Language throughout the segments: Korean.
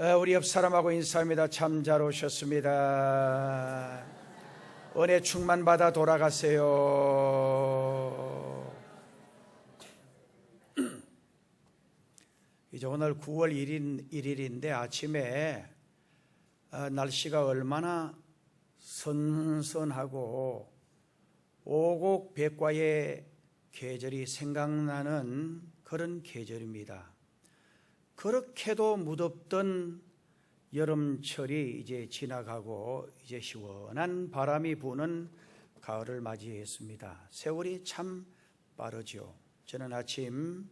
우리 옆 사람하고 인사합니다. 참 잘 오셨습니다. 은혜 충만 받아 돌아가세요. 이제 오늘 9월 1일인데 아침에 날씨가 얼마나 선선하고 오곡백과의 계절이 생각나는 그런 계절입니다. 그렇게도 무덥던 여름철이 이제 지나가고 이제 시원한 바람이 부는 가을을 맞이했습니다. 세월이 참 빠르죠. 저는 아침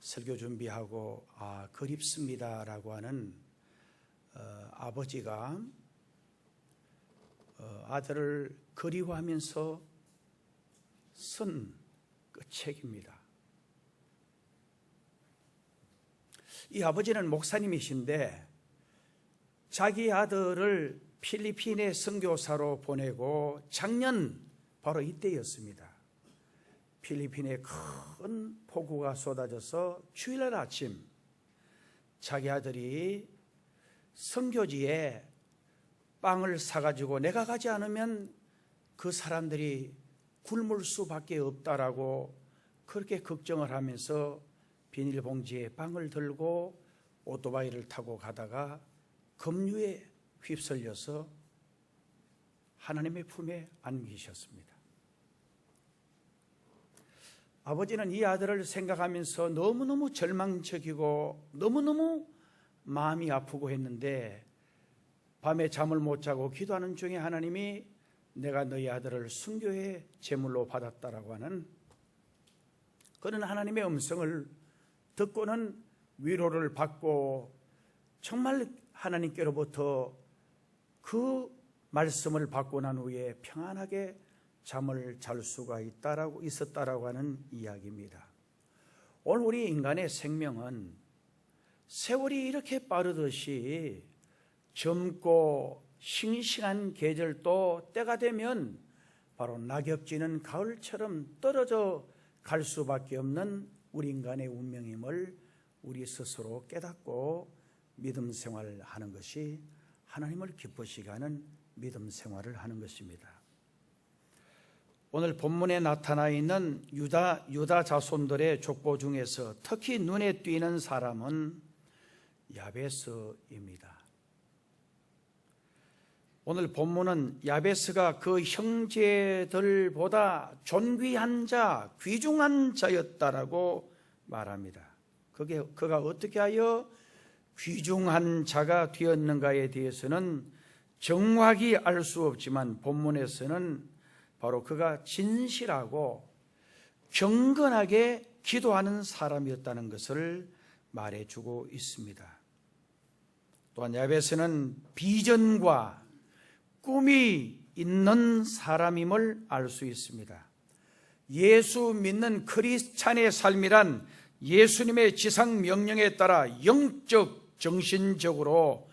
설교 준비하고 그립습니다 라고 하는 아버지가 아들을 그리워하면서 쓴 그 책입니다. 이 아버지는 목사님이신데 자기 아들을 필리핀에 선교사로 보내고 작년 바로 이때였습니다. 필리핀에 큰 폭우가 쏟아져서 주일날 아침 자기 아들이 선교지에 빵을 사가지고 내가 가지 않으면 그 사람들이 굶을 수밖에 없다라고 그렇게 걱정을 하면서 비닐봉지에 빵을 들고 오토바이를 타고 가다가 급류에 휩쓸려서 하나님의 품에 안기셨습니다. 아버지는 이 아들을 생각하면서 너무너무 절망적이고 너무너무 마음이 아프고 했는데 밤에 잠을 못 자고 기도하는 중에 하나님이 내가 너희 아들을 순교의 제물로 받았다라고 하는 그런 하나님의 음성을 듣고는 위로를 받고 정말 하나님께로부터 그 말씀을 받고 난 후에 평안하게 잠을 잘 수가 있었다라고 하는 이야기입니다. 오늘 우리 인간의 생명은 세월이 이렇게 빠르듯이 젊고 싱싱한 계절도 때가 되면 바로 낙엽지는 가을처럼 떨어져 갈 수밖에 없는 우리 인간의 운명임을 우리 스스로 깨닫고 믿음 생활을 하는 것이 하나님을 기쁘시게 하는 믿음 생활을 하는 것입니다. 오늘 본문에 나타나 있는 유다 자손들의 족보 중에서 특히 눈에 띄는 사람은 야베스입니다. 오늘 본문은 야베스가 그 형제들보다 존귀한 자, 귀중한 자였다라고 말합니다. 그가 어떻게 하여 귀중한 자가 되었는가에 대해서는 정확히 알 수 없지만 본문에서는 바로 그가 진실하고 경건하게 기도하는 사람이었다는 것을 말해주고 있습니다. 또한 야베스는 비전과 꿈이 있는 사람임을 알 수 있습니다. 예수 믿는 크리스찬의 삶이란 예수님의 지상 명령에 따라 영적, 정신적으로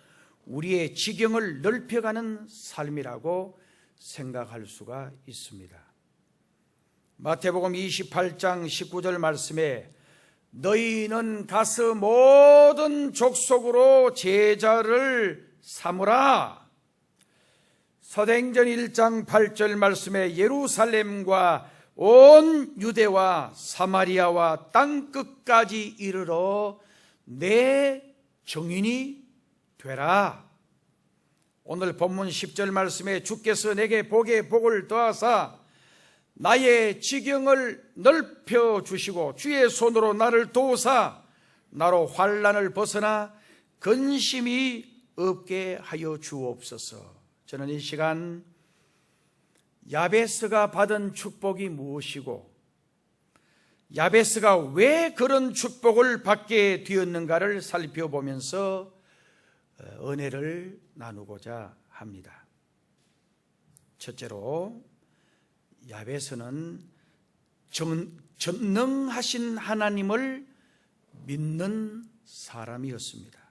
우리의 지경을 넓혀가는 삶이라고 생각할 수가 있습니다. 마태복음 28장 19절 말씀에 너희는 가서 모든 족속으로 제자를 삼으라. 사도행전 1장 8절 말씀에 예루살렘과 온 유대와 사마리아와 땅끝까지 이르러 내 증인이 되라. 오늘 본문 10절 말씀에 주께서 내게 복에 복을 더하사 나의 지경을 넓혀 주시고 주의 손으로 나를 도우사 나로 환난을 벗어나 근심이 없게 하여 주옵소서. 저는 이 시간 야베스가 받은 축복이 무엇이고 야베스가 왜 그런 축복을 받게 되었는가를 살펴보면서 은혜를 나누고자 합니다. 첫째로 야베스는 전능하신 하나님을 믿는 사람이었습니다.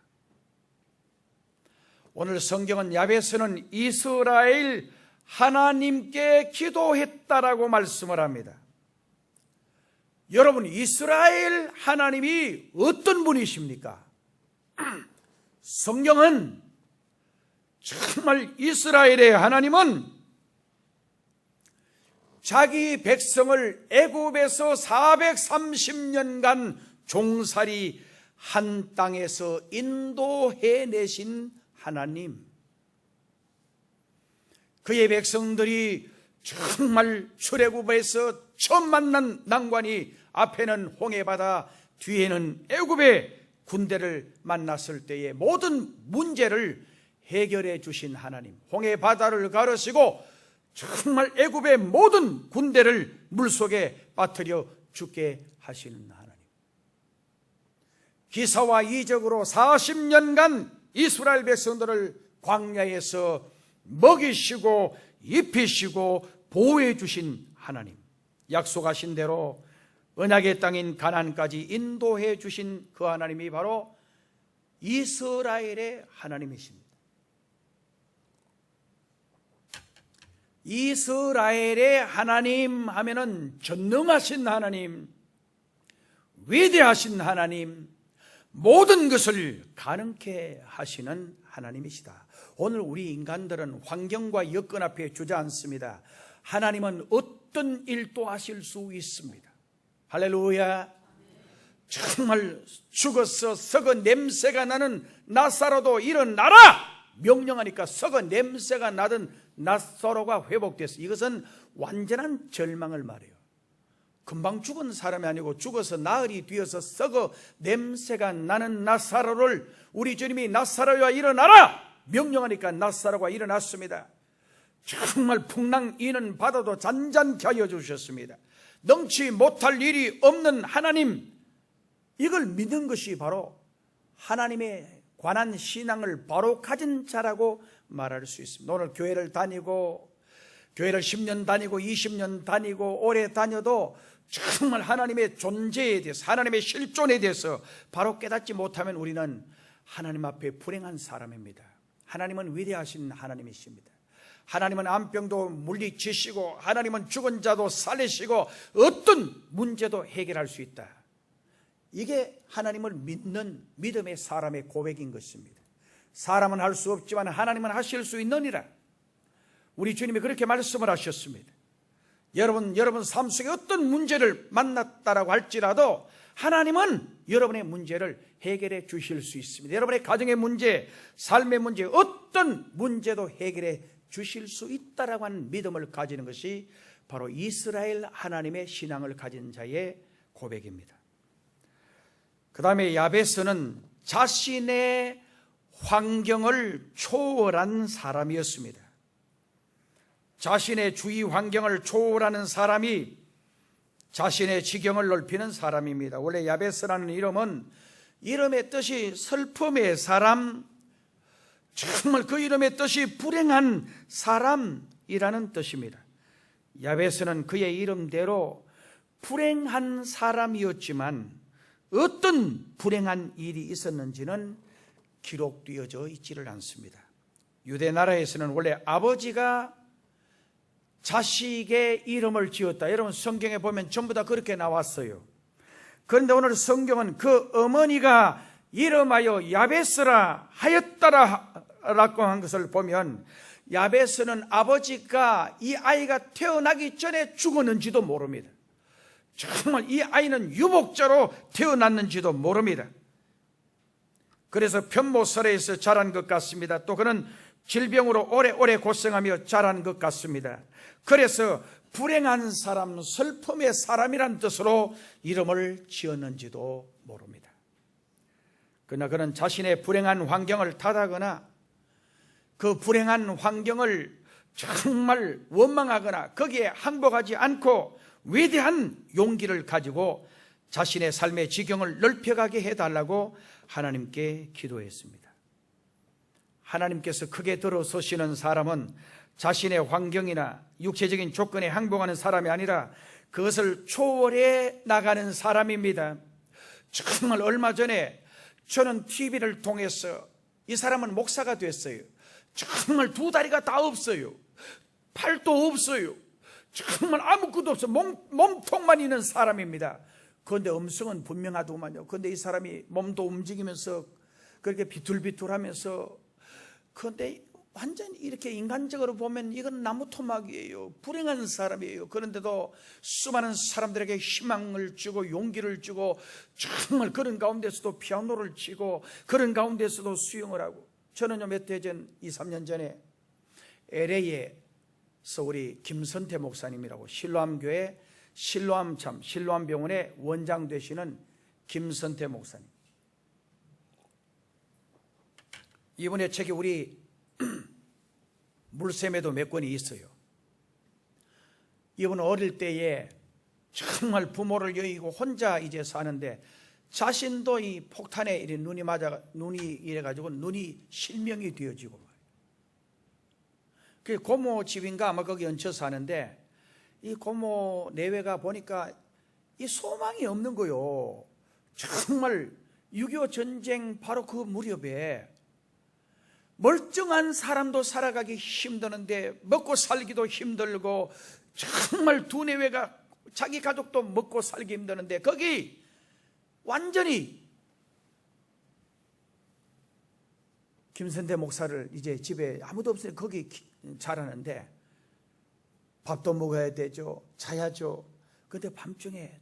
오늘 성경은 야베스는 이스라엘 하나님께 기도했다라고 말씀을 합니다. 여러분, 이스라엘 하나님이 어떤 분이십니까? 성경은 정말 이스라엘의 하나님은 자기 백성을 애굽에서 430년간 종살이 한 땅에서 인도해내신 하나님, 그의 백성들이 정말 출애굽에서 처음 만난 난관이 앞에는 홍해바다, 뒤에는 애굽의 군대를 만났을 때의 모든 문제를 해결해 주신 하나님, 홍해바다를 가르시고 정말 애굽의 모든 군대를 물속에 빠뜨려 죽게 하시는 하나님, 기사와 이적으로 40년간 이스라엘 백성들을 광야에서 먹이시고 입히시고 보호해 주신 하나님, 약속하신 대로 언약의 땅인 가나안까지 인도해 주신 그 하나님이 바로 이스라엘의 하나님이십니다. 이스라엘의 하나님 하면은 전능하신 하나님, 위대하신 하나님, 모든 것을 가능케 하시는 하나님이시다. 오늘 우리 인간들은 환경과 여건 앞에 주저앉습니다. 하나님은 어떤 일도 하실 수 있습니다. 할렐루야. 정말 죽어서 썩은 냄새가 나는 나사로도 일어나라 명령하니까 썩은 냄새가 나던 나사로가 회복됐어. 이것은 완전한 절망을 말해요. 금방 죽은 사람이 아니고 죽어서 나흘이 뒤어서 썩어 냄새가 나는 나사로를 우리 주님이 나사로야 일어나라 명령하니까 나사로가 일어났습니다. 정말 풍랑이는 바다도 잔잔케 하여 주셨습니다. 능치 못할 일이 없는 하나님, 이걸 믿는 것이 바로 하나님에 관한 신앙을 바로 가진 자라고 말할 수 있습니다. 오늘 교회를 다니고 교회를 10년 다니고 20년 다니고 오래 다녀도 정말 하나님의 존재에 대해서, 하나님의 실존에 대해서 바로 깨닫지 못하면 우리는 하나님 앞에 불행한 사람입니다. 하나님은 위대하신 하나님이십니다. 하나님은 암병도 물리치시고 하나님은 죽은 자도 살리시고 어떤 문제도 해결할 수 있다. 이게 하나님을 믿는 믿음의 사람의 고백인 것입니다. 사람은 할 수 없지만 하나님은 하실 수 있느니라. 우리 주님이 그렇게 말씀을 하셨습니다. 여러분 삶 속에 어떤 문제를 만났다라고 할지라도 하나님은 여러분의 문제를 해결해 주실 수 있습니다. 여러분의 가정의 문제, 삶의 문제, 어떤 문제도 해결해 주실 수 있다라고 하는 믿음을 가지는 것이 바로 이스라엘 하나님의 신앙을 가진 자의 고백입니다. 그 다음에 야베스는 자신의 환경을 초월한 사람이었습니다. 자신의 주위 환경을 초월하는 사람이 자신의 지경을 넓히는 사람입니다. 원래 야베스라는 이름은 이름의 뜻이 슬픔의 사람, 정말 그 이름의 뜻이 불행한 사람이라는 뜻입니다. 야베스는 그의 이름대로 불행한 사람이었지만 어떤 불행한 일이 있었는지는 기록되어져 있지를 않습니다. 유대 나라에서는 원래 아버지가 자식의 이름을 지었다. 여러분 성경에 보면 전부 다 그렇게 나왔어요. 그런데 오늘 성경은 그 어머니가 이름하여 야베스라 하였다라고 한 것을 보면 야베스는 아버지가 이 아이가 태어나기 전에 죽었는지도 모릅니다. 정말 이 아이는 유복자로 태어났는지도 모릅니다. 그래서 편모설에서 자란 것 같습니다. 또 그는 질병으로 오래오래 고생하며 자란 것 같습니다. 그래서 불행한 사람, 슬픔의 사람이란 뜻으로 이름을 지었는지도 모릅니다. 그러나 그는 자신의 불행한 환경을 탓하거나 그 불행한 환경을 정말 원망하거나 거기에 항복하지 않고 위대한 용기를 가지고 자신의 삶의 지경을 넓혀가게 해달라고 하나님께 기도했습니다. 하나님께서 크게 들어서시는 사람은 자신의 환경이나 육체적인 조건에 항복하는 사람이 아니라 그것을 초월해 나가는 사람입니다. 정말 얼마 전에 저는 TV를 통해서 이 사람은 목사가 됐어요. 정말 두 다리가 다 없어요. 팔도 없어요. 정말 아무것도 없어요. 몸통만 있는 사람입니다. 그런데 음성은 분명하더만요. 그런데 이 사람이 몸도 움직이면서 그렇게 비툴비툴하면서, 그런데 완전히 이렇게 인간적으로 보면 이건 나무 토막이에요. 불행한 사람이에요. 그런데도 수많은 사람들에게 희망을 주고 용기를 주고, 정말 그런 가운데서도 피아노를 치고, 그런 가운데서도 수영을 하고. 저는요, 몇 해 전, 2, 3년 전에 LA에서 우리 김선태 목사님이라고, 실로암교회 실로암병원의 원장 되시는 김선태 목사님, 이번에 책이 우리 물샘에도 몇 권이 있어요. 이분은 어릴 때에 정말 부모를 여의고 혼자 이제 사는데, 자신도 이 폭탄에 이래 눈이 이래가지고 눈이 실명이 되어지고, 그 고모 집인가 아마 거기 얹혀 사는데, 이 고모 내외가 보니까 이 소망이 없는 거요. 정말 6.25 전쟁 바로 그 무렵에 멀쩡한 사람도 살아가기 힘드는데, 먹고 살기도 힘들고, 정말 두 내외가 자기 가족도 먹고 살기 힘드는데, 거기 완전히 김선태 목사를 이제 집에 아무도 없으니 거기 자라는데, 밥도 먹어야 되죠, 자야죠. 근데 밤중에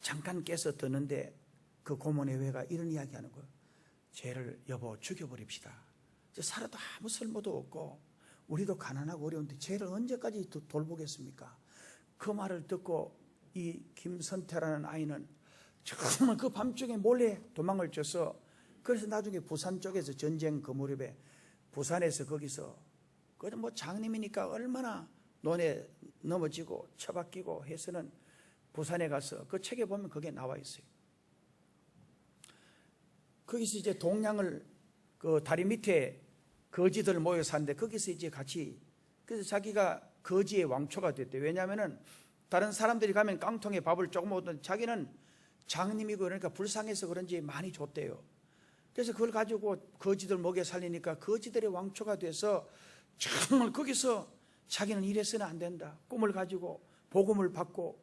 잠깐 깨서 드는데 그 고모 내외가 이런 이야기 하는 거예요. 쟤를 여보 죽여버립시다. 살아도 아무 쓸모도 없고 우리도 가난하고 어려운데 쟤를 언제까지 돌보겠습니까? 그 말을 듣고 이 김선태라는 아이는 정말 그 밤중에 몰래 도망을 쳐서, 그래서 나중에 부산 쪽에서 전쟁 그 무렵에 부산에서 거기서, 그래도 뭐 장님이니까 얼마나 논에 넘어지고 처박히고 해서는 부산에 가서, 그 책에 보면 그게 나와 있어요. 거기서 이제 동양을, 그 다리 밑에 거지들 모여 사는데 거기서 이제 같이, 그래서 자기가 거지의 왕초가 됐대요. 왜냐하면은 다른 사람들이 가면 깡통에 밥을 조금 먹었던, 자기는 장님이고 그러니까 불쌍해서 그런지 많이 줬대요. 그래서 그걸 가지고 거지들 먹여 살리니까 거지들의 왕초가 돼서 정말 거기서 자기는 이래서는 안 된다, 꿈을 가지고 복음을 받고,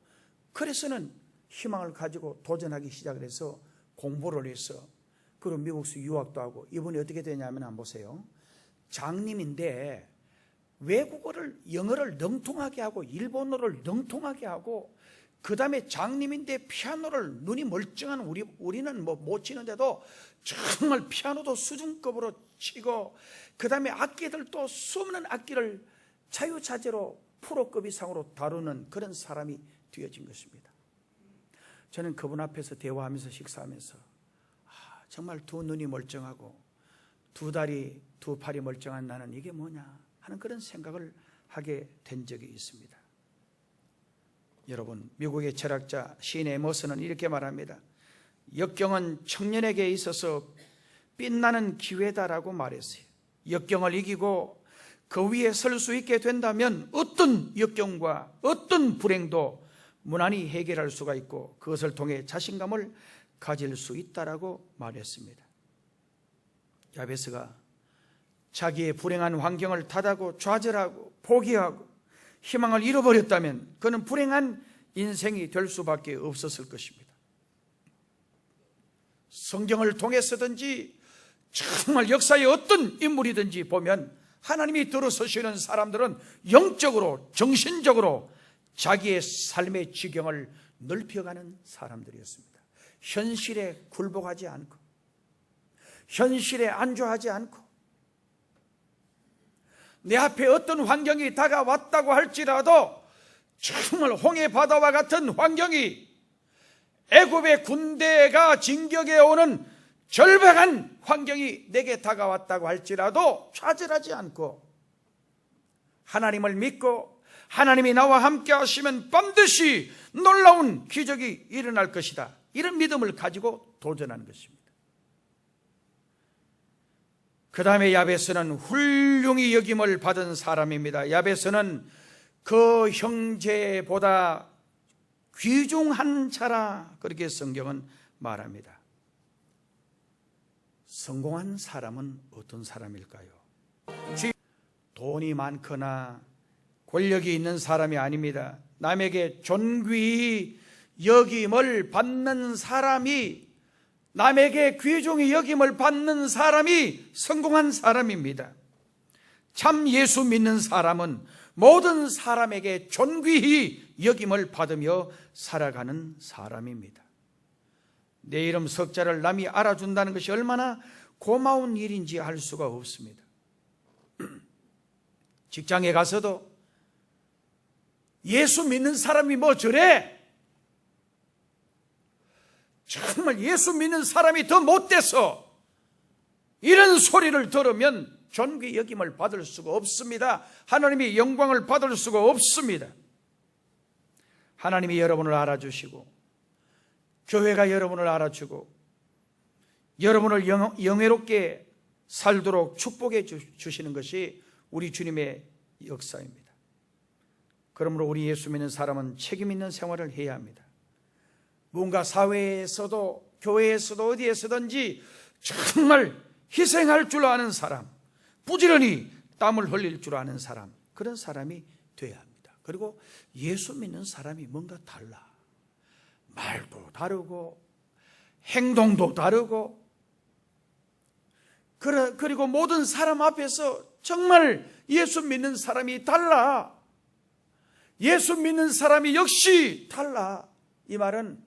그래서는 희망을 가지고 도전하기 시작을 해서 공부를 해서, 그리고 미국에서 유학도 하고, 이분이 어떻게 되냐면 한번 보세요. 장님인데 외국어를, 영어를 능통하게 하고 일본어를 능통하게 하고, 그 다음에 장님인데 피아노를, 눈이 멀쩡한 우리는 뭐 못 치는데도 정말 피아노도 수준급으로 치고, 그 다음에 악기들도 수많은 악기를 자유자재로 프로급 이상으로 다루는 그런 사람이 되어진 것입니다. 저는 그분 앞에서 대화하면서 식사하면서 정말 두 눈이 멀쩡하고 두 다리 두 팔이 멀쩡한 나는 이게 뭐냐 하는 그런 생각을 하게 된 적이 있습니다. 여러분, 미국의 철학자 신 에머슨은 이렇게 말합니다. 역경은 청년에게 있어서 빛나는 기회다라고 말했어요. 역경을 이기고 그 위에 설 수 있게 된다면 어떤 역경과 어떤 불행도 무난히 해결할 수가 있고, 그것을 통해 자신감을 가질 수 있다라고 말했습니다. 야베스가 자기의 불행한 환경을 탓하고 좌절하고 포기하고 희망을 잃어버렸다면 그는 불행한 인생이 될 수밖에 없었을 것입니다. 성경을 통해서든지 정말 역사의 어떤 인물이든지 보면 하나님이 들어서시는 사람들은 영적으로, 정신적으로 자기의 삶의 지경을 넓혀가는 사람들이었습니다. 현실에 굴복하지 않고, 현실에 안주하지 않고, 내 앞에 어떤 환경이 다가왔다고 할지라도 정말 홍해 바다와 같은 환경이, 애굽의 군대가 진격해 오는 절박한 환경이 내게 다가왔다고 할지라도 좌절하지 않고, 하나님을 믿고 하나님이 나와 함께 하시면 반드시 놀라운 기적이 일어날 것이다, 이런 믿음을 가지고 도전하는 것입니다. 그 다음에 야베스는 훌륭히 여김을 받은 사람입니다. 야베스는 그 형제보다 귀중한 자라, 그렇게 성경은 말합니다. 성공한 사람은 어떤 사람일까요? 돈이 많거나 권력이 있는 사람이 아닙니다. 남에게 존귀히 여김을 받는 사람이 남에게 귀중히 여김을 받는 사람이 성공한 사람입니다. 참 예수 믿는 사람은 모든 사람에게 존귀히 여김을 받으며 살아가는 사람입니다. 내 이름 석자를 남이 알아준다는 것이 얼마나 고마운 일인지 알 수가 없습니다. 직장에 가서도 예수 믿는 사람이 뭐 저래? 정말 예수 믿는 사람이 더 못돼서 이런 소리를 들으면 존귀 여김을 받을 수가 없습니다. 하나님이 영광을 받을 수가 없습니다. 하나님이 여러분을 알아주시고 교회가 여러분을 알아주고 여러분을 영예롭게 살도록 축복해 주시는 것이 우리 주님의 역사입니다. 그러므로 우리 예수 믿는 사람은 책임 있는 생활을 해야 합니다. 뭔가 사회에서도 교회에서도 어디에서든지 정말 희생할 줄 아는 사람, 부지런히 땀을 흘릴 줄 아는 사람, 그런 사람이 돼야 합니다. 그리고 예수 믿는 사람이 뭔가 달라. 말도 다르고 행동도 다르고, 그리고 모든 사람 앞에서 정말 예수 믿는 사람이 달라. 예수 믿는 사람이 역시 달라. 이 말은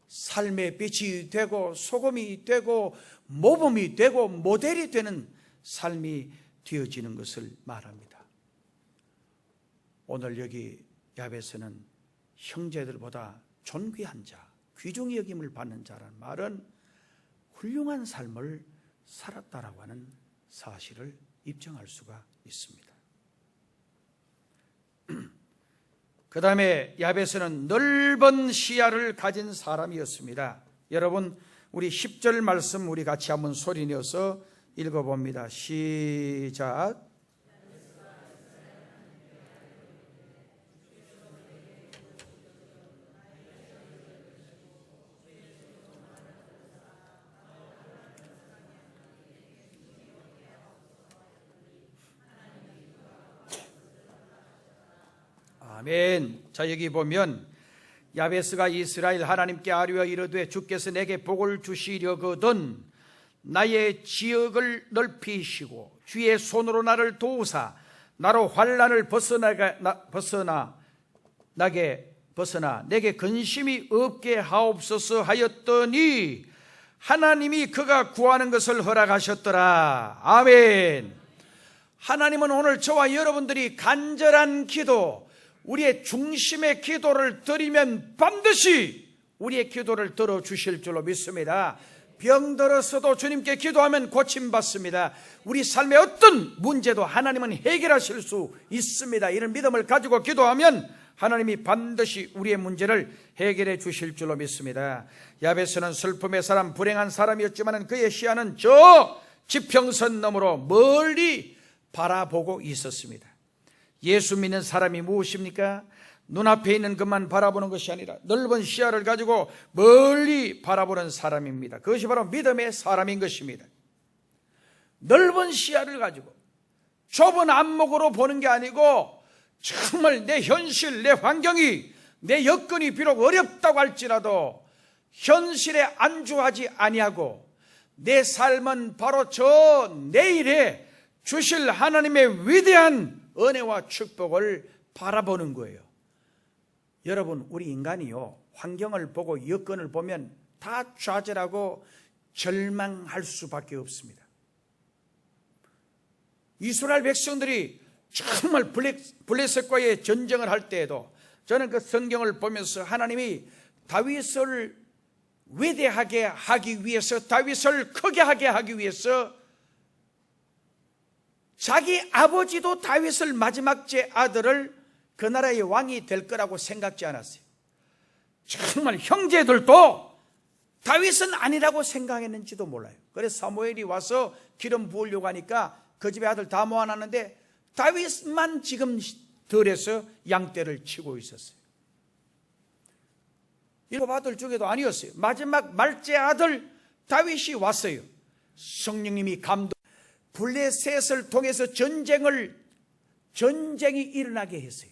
삶의 빛이 되고 소금이 되고 모범이 되고 모델이 되는 삶이 되어지는 것을 말합니다. 오늘 여기 야베스는 형제들보다 존귀한 자, 귀중히 여김을 받는 자라는 말은 훌륭한 삶을 살았다라고 하는 사실을 입증할 수가 있습니다. 그 다음에 야베스는 넓은 시야를 가진 사람이었습니다. 여러분, 우리 10절 말씀 우리 같이 한번 소리내어서 읽어봅니다. 시작. 아멘. 자, 여기 보면 야베스가 이스라엘 하나님께 아뢰어 이르되 주께서 내게 복을 주시려거든 나의 지역을 넓히시고 주의 손으로 나를 도우사 나로 환난을 벗어나 내게 근심이 없게 하옵소서 하였더니 하나님이 그가 구하는 것을 허락하셨더라. 아멘. 하나님은 오늘 저와 여러분들이 간절한 기도, 우리의 중심의 기도를 드리면 반드시 우리의 기도를 들어주실 줄로 믿습니다. 병들어서도 주님께 기도하면 고침받습니다. 우리 삶의 어떤 문제도 하나님은 해결하실 수 있습니다. 이런 믿음을 가지고 기도하면 하나님이 반드시 우리의 문제를 해결해 주실 줄로 믿습니다. 야베스는 슬픔의 사람, 불행한 사람이었지만 그의 시야는 저 지평선 너머로 멀리 바라보고 있었습니다. 예수 믿는 사람이 무엇입니까? 눈앞에 있는 것만 바라보는 것이 아니라 넓은 시야를 가지고 멀리 바라보는 사람입니다. 그것이 바로 믿음의 사람인 것입니다. 넓은 시야를 가지고 좁은 안목으로 보는 게 아니고 정말 내 현실, 내 환경이, 내 여건이 비록 어렵다고 할지라도 현실에 안주하지 아니하고 내 삶은 바로 저 내일에 주실 하나님의 위대한 은혜와 축복을 바라보는 거예요. 여러분, 우리 인간이요, 환경을 보고 여건을 보면 다 좌절하고 절망할 수밖에 없습니다. 이스라엘 백성들이 정말 블레셋과의 전쟁을 할 때에도 저는 그 성경을 보면서 하나님이 다윗을 위대하게 하기 위해서, 다윗을 크게 하게 하기 위해서 자기 아버지도 다윗을 마지막 제 아들을 그 나라의 왕이 될 거라고 생각지 않았어요. 정말 형제들도 다윗은 아니라고 생각했는지도 몰라요. 그래서 사무엘이 와서 기름 부으려고 하니까 그 집의 아들 다 모아놨는데 다윗만 지금 들에서 양떼를 치고 있었어요. 일곱 아들 중에도 아니었어요. 마지막 말째 아들 다윗이 왔어요. 성령님이 블레셋을 통해서 전쟁이 일어나게 했어요.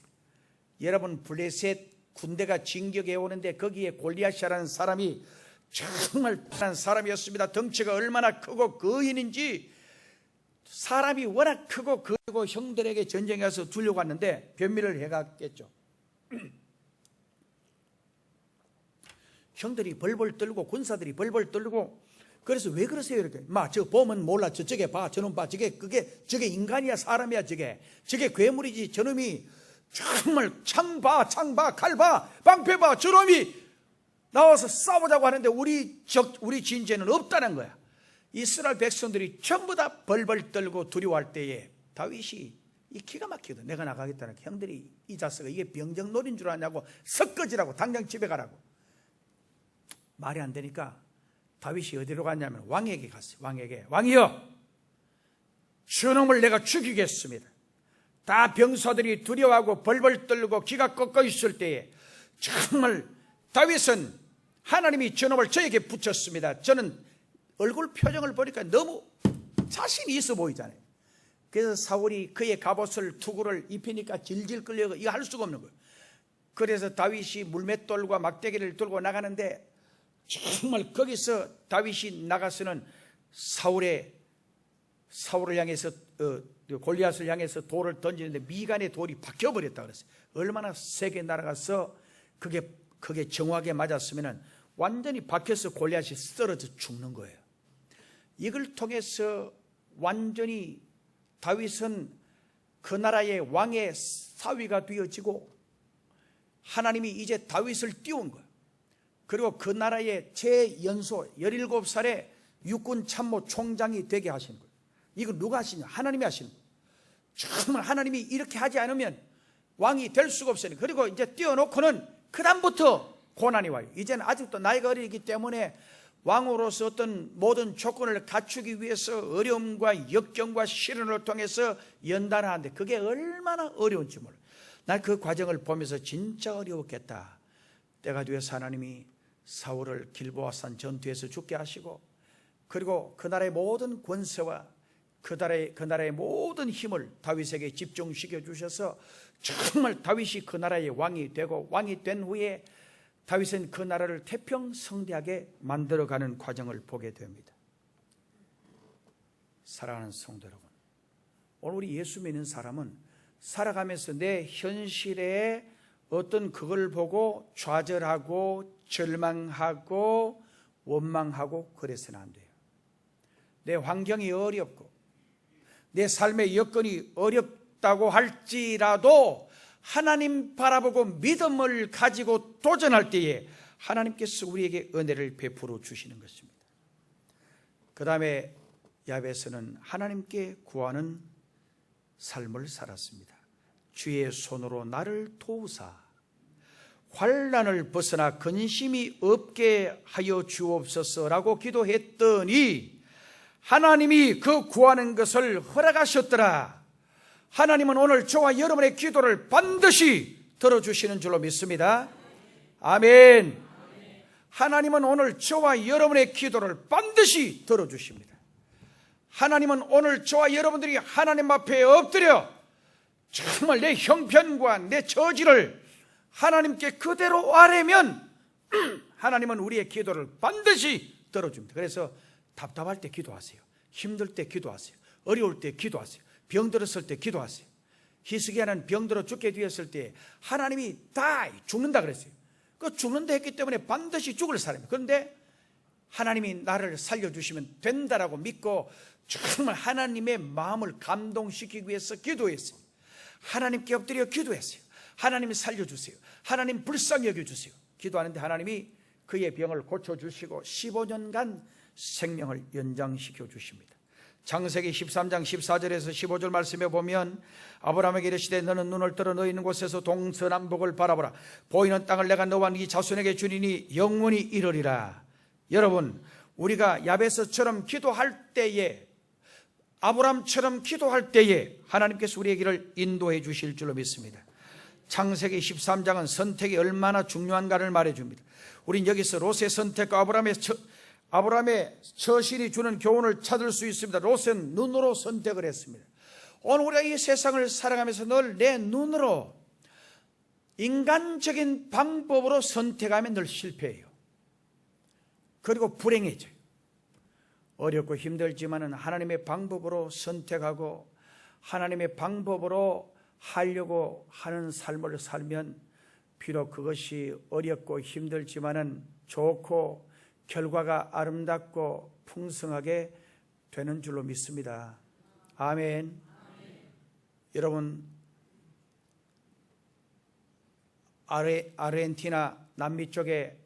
여러분, 블레셋 군대가 진격해 오는데 거기에 골리앗이라는 사람이 정말 편한 사람이었습니다. 덩치가 얼마나 크고 거인인지, 사람이 워낙 크고 그리고 형들에게 전쟁에 가서 두려고 왔는데 변미를 해갔겠죠. 형들이 벌벌 떨고 군사들이 벌벌 떨고, 그래서 왜 그러세요? 이렇게 저 보면 몰라, 저게 봐, 저놈 봐, 저게 인간이야, 사람이야, 저게 괴물이지, 저놈이 정말 창 봐, 칼 봐, 방패 봐, 저놈이 나와서 싸우자고 하는데 우리 진죄는 없다는 거야. 이스라엘 백성들이 전부 다 벌벌 떨고 두려워할 때에 다윗이 이 기가 막히거든. 내가 나가겠다는 형들이 이 자식아 이게 병정놀인 줄 아냐고, 섞어지라고, 당장 집에 가라고. 말이 안 되니까 다윗이 어디로 갔냐면 왕에게 갔어요. 왕이여, 저놈을 내가 죽이겠습니다. 다 병사들이 두려워하고 벌벌 떨고 기가 꺾어 있을 때에 정말 다윗은 하나님이 저놈을 저에게 붙였습니다. 저는 얼굴 표정을 보니까 너무 자신이 있어 보이잖아요. 그래서 사울이 그의 갑옷을 투구를 입히니까 질질 끌려가 이거 할 수가 없는 거예요. 그래서 다윗이 물맷돌과 막대기를 들고 나가는데 정말 거기서 다윗이 나가서는 사울을 향해서 골리앗을 향해서 돌을 던지는데 미간에 돌이 박혀버렸다 그랬어요. 얼마나 세게 날아가서 그게 정확하게 맞았으면 완전히 박혀서 골리앗이 쓰러져 죽는 거예요. 이걸 통해서 완전히 다윗은 그 나라의 왕의 사위가 되어지고 하나님이 이제 다윗을 띄운 거예요. 그리고 그 나라의 제연소 17살에 육군 참모 총장이 되게 하신 거예요. 이거 누가 하시냐? 하나님이 하시는 거예요. 정말 하나님이 이렇게 하지 않으면 왕이 될 수가 없으니, 그리고 이제 띄워놓고는 그 다음부터 고난이 와요. 이제는 아직도 나이가 어리기 때문에 왕으로서 어떤 모든 조건을 갖추기 위해서 어려움과 역경과 시련을 통해서 연단하는데 그게 얼마나 어려운지 몰라요. 난 그 과정을 보면서 진짜 어려웠겠다. 때가 되어서 하나님이 사울을 길보아 산 전투에서 죽게 하시고, 그리고 그 나라의 모든 권세와 그 나라의 모든 힘을 다윗에게 집중시켜 주셔서 정말 다윗이 그 나라의 왕이 되고, 왕이 된 후에 다윗은 그 나라를 태평성대하게 만들어가는 과정을 보게 됩니다. 사랑하는 성도 여러분, 오늘 우리 예수 믿는 사람은 살아가면서 내 현실에 어떤 그걸 보고 좌절하고 절망하고 원망하고 그래서는 안 돼요. 내 환경이 어렵고 내 삶의 여건이 어렵다고 할지라도 하나님 바라보고 믿음을 가지고 도전할 때에 하나님께서 우리에게 은혜를 베풀어 주시는 것입니다. 그 다음에 야베스는 하나님께 구하는 삶을 살았습니다. 주의 손으로 나를 도우사 환난을 벗어나 근심이 없게 하여 주옵소서라고 기도했더니 하나님이 그 구하는 것을 허락하셨더라. 하나님은 오늘 저와 여러분의 기도를 반드시 들어주시는 줄로 믿습니다. 아멘. 하나님은 오늘 저와 여러분의 기도를 반드시 들어주십니다. 하나님은 오늘 저와 여러분들이 하나님 앞에 엎드려 정말 내 형편과 내 처지를 하나님께 그대로 아뢰면 하나님은 우리의 기도를 반드시 들어줍니다. 그래서 답답할 때 기도하세요. 힘들 때 기도하세요. 어려울 때 기도하세요. 병들었을 때 기도하세요. 히스기야는 병들어 죽게 되었을 때 하나님이 다 죽는다 그랬어요. 그 죽는다 했기 때문에 반드시 죽을 사람이에요. 그런데 하나님이 나를 살려주시면 된다라고 믿고 정말 하나님의 마음을 감동시키기 위해서 기도했어요. 하나님께 엎드려 기도했어요. 하나님 살려주세요. 하나님 불쌍히 여겨주세요. 기도하는데 하나님이 그의 병을 고쳐주시고 15년간 생명을 연장시켜 주십니다. 창세기 13장 14절에서 15절 말씀에 보면 아브라함에게 이르시되 너는 눈을 들어 너 있는 곳에서 동서남북을 바라보라. 보이는 땅을 내가 너와 네 자손에게 주리니 영원히 이르리라. 여러분, 우리가 야베스처럼 기도할 때에, 아브라함처럼 기도할 때에 하나님께서 우리의 길을 인도해 주실 줄로 믿습니다. 창세기 13장은 선택이 얼마나 중요한가를 말해줍니다. 우린 여기서 롯의 선택과 아브라함의 처신이 주는 교훈을 찾을 수 있습니다. 롯은 눈으로 선택을 했습니다. 오늘 우리가 이 세상을 살아가면서 늘 내 눈으로 인간적인 방법으로 선택하면 늘 실패해요. 그리고 불행해져요. 어렵고 힘들지만은 하나님의 방법으로 선택하고 하나님의 방법으로 하려고 하는 삶을 살면 비록 그것이 어렵고 힘들지만은 좋고 결과가 아름답고 풍성하게 되는 줄로 믿습니다. 아멘. 여러분, 아르헨티나 남미 쪽에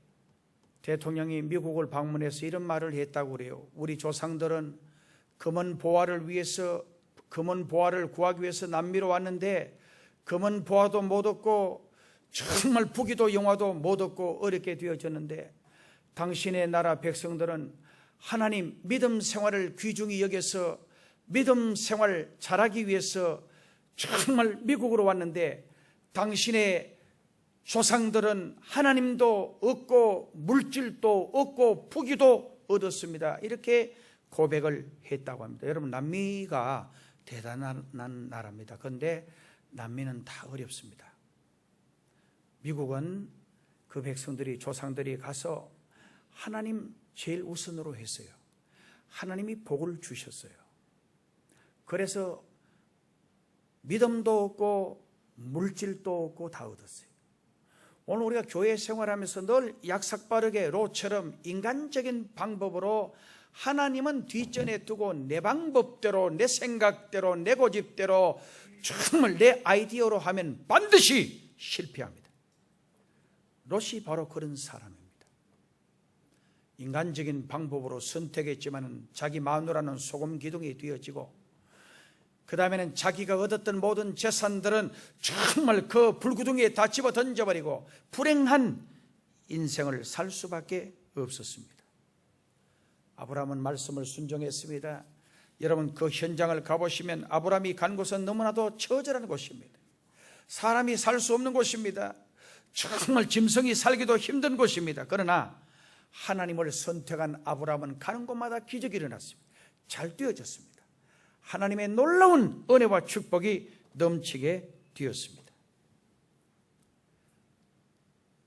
대통령이 미국을 방문해서 이런 말을 했다고 그래요. 우리 조상들은 금은 보화를 구하기 위해서 남미로 왔는데 금은 보화도 못 얻고 정말 부귀도 영화도 못 얻고 어렵게 되어졌는데 당신의 나라 백성들은 하나님 믿음 생활을 귀중히 여겨서 믿음 생활 잘하기 위해서 정말 미국으로 왔는데 당신의 조상들은 하나님도 얻고 물질도 얻고 부귀도 얻었습니다. 이렇게 고백을 했다고 합니다. 여러분, 남미가 대단한 나라입니다. 그런데 남미는 다 어렵습니다. 미국은 그 백성들이 조상들이 가서 하나님 제일 우선으로 했어요. 하나님이 복을 주셨어요. 그래서 믿음도 얻고 물질도 얻고 다 얻었어요. 오늘 우리가 교회 생활하면서 늘 약삭빠르게 롯처럼 인간적인 방법으로 하나님은 뒷전에 두고 내 방법대로 내 생각대로 내 고집대로 정말 내 아이디어로 하면 반드시 실패합니다. 롯이 바로 그런 사람입니다. 인간적인 방법으로 선택했지만 자기 마누라는 소금 기둥이 되어지고 그 다음에는 자기가 얻었던 모든 재산들은 정말 그 불구덩이에 다 집어 던져버리고 불행한 인생을 살 수밖에 없었습니다. 아브라함은 말씀을 순종했습니다. 여러분, 그 현장을 가보시면 아브라함이 간 곳은 너무나도 처절한 곳입니다. 사람이 살 수 없는 곳입니다. 정말 짐승이 살기도 힘든 곳입니다. 그러나 하나님을 선택한 아브라함은 가는 곳마다 기적이 일어났습니다. 잘 되어졌습니다. 하나님의 놀라운 은혜와 축복이 넘치게 되었습니다.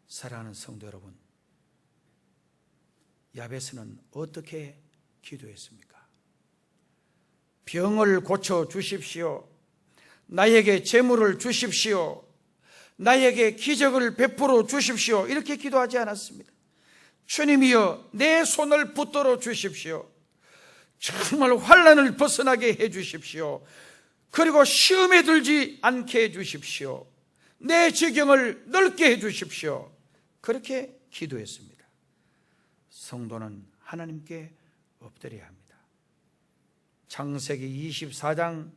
사랑하는 성도 여러분, 야베스는 어떻게 기도했습니까? 병을 고쳐 주십시오. 나에게 재물을 주십시오. 나에게 기적을 베풀어 주십시오. 이렇게 기도하지 않았습니다. 주님이여, 내 손을 붙들어 주십시오. 정말 환난을 벗어나게 해 주십시오. 그리고 시험에 들지 않게 해 주십시오. 내 지경을 넓게 해 주십시오. 그렇게 기도했습니다. 성도는 하나님께 엎드려야 합니다. 창세기 24장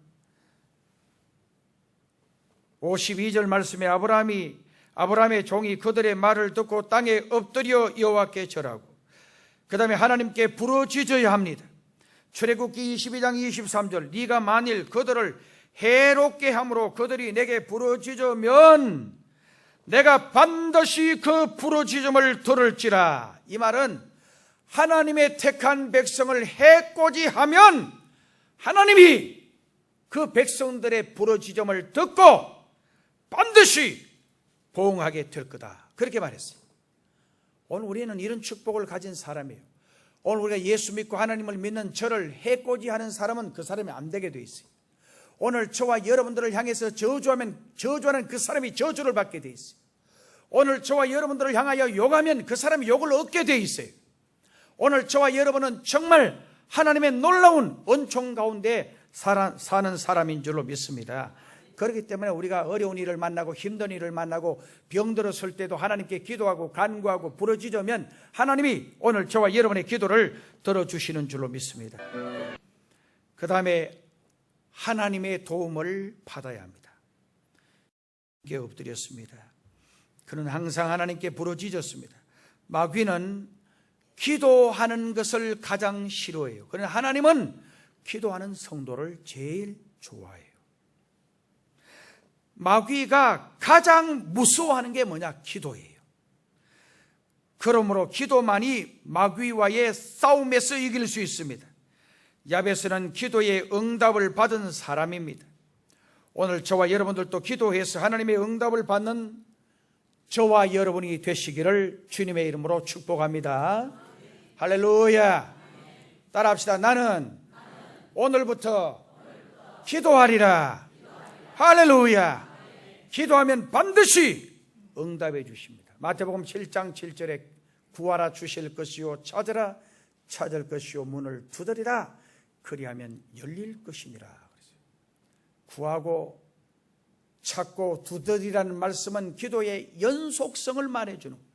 52절 말씀에 아브라함의 종이 그들의 말을 듣고 땅에 엎드려 여호와께 절하고 그 다음에 하나님께 부르짖어야 합니다. 출애굽기 22장 23절 네가 만일 그들을 해롭게 함으로 그들이 내게 부르짖으면 내가 반드시 그 부르짖음을 들을지라. 이 말은 하나님의 택한 백성을 해코지하면 하나님이 그 백성들의 부르짖음을 듣고 반드시 보응하게 될 거다. 그렇게 말했어요. 오늘 우리는 이런 축복을 가진 사람이에요. 오늘 우리가 예수 믿고 하나님을 믿는 저를 해코지하는 사람은 그 사람이 안 되게 돼 있어요. 오늘 저와 여러분들을 향해서 저주하는 그 사람이 저주를 받게 돼 있어요. 오늘 저와 여러분들을 향하여 욕하면 그 사람이 욕을 얻게 돼 있어요. 오늘 저와 여러분은 정말 하나님의 놀라운 은총 가운데 사는 사람인 줄로 믿습니다. 그렇기 때문에 우리가 어려운 일을 만나고 힘든 일을 만나고 병들었을 때도 하나님께 기도하고 간구하고 부르짖으면 하나님이 오늘 저와 여러분의 기도를 들어주시는 줄로 믿습니다. 그 다음에 하나님의 도움을 받아야 합니다. 이게 엎드렸습니다. 그는 항상 하나님께 부르짖었습니다. 마귀는 기도하는 것을 가장 싫어해요. 그러나 하나님은 기도하는 성도를 제일 좋아해요. 마귀가 가장 무서워하는 게 뭐냐? 기도예요. 그러므로 기도만이 마귀와의 싸움에서 이길 수 있습니다. 야베스는 기도의 응답을 받은 사람입니다. 오늘 저와 여러분들도 기도해서 하나님의 응답을 받는 저와 여러분이 되시기를 주님의 이름으로 축복합니다. 할렐루야. 따라합시다. 나는 오늘부터 기도하리라. 할렐루야. 기도하면 반드시 응답해 주십니다. 마태복음 7장 7절에 구하라 주실 것이요 찾으라 찾을 것이요 문을 두드리라 그리하면 열릴 것이니라. 구하고 찾고 두드리라는 말씀은 기도의 연속성을 말해주는 거예요.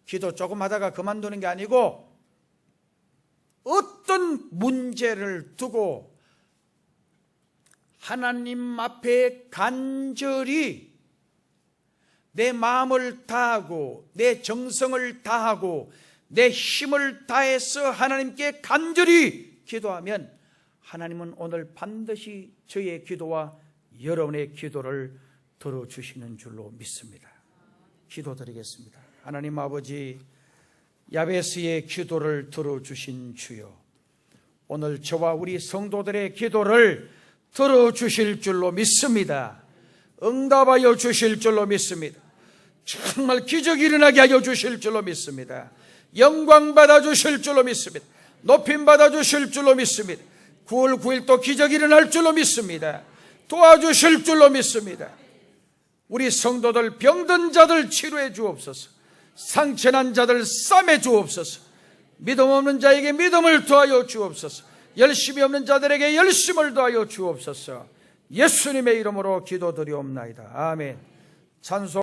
기도 조금 하다가 그만두는 게 아니고 어떤 문제를 두고 하나님 앞에 간절히 내 마음을 다하고 내 정성을 다하고 내 힘을 다해서 하나님께 간절히 기도하면 하나님은 오늘 반드시 저의 기도와 여러분의 기도를 들어주시는 줄로 믿습니다. 기도드리겠습니다. 하나님 아버지, 야베스의 기도를 들어주신 주여, 오늘 저와 우리 성도들의 기도를 들어주실 줄로 믿습니다. 응답하여 주실 줄로 믿습니다. 정말 기적이 일어나게 하여 주실 줄로 믿습니다. 영광 받아주실 줄로 믿습니다. 높임 받아주실 줄로 믿습니다. 9월 9일 또 기적이 일어날 줄로 믿습니다. 도와주실 줄로 믿습니다. 우리 성도들 병든 자들 치료해 주옵소서. 상처난 자들 싸매 주옵소서. 믿음 없는 자에게 믿음을 더하여 주옵소서. 열심이 없는 자들에게 열심을 더하여 주옵소서. 예수님의 이름으로 기도드리옵나이다. 아멘. 찬송.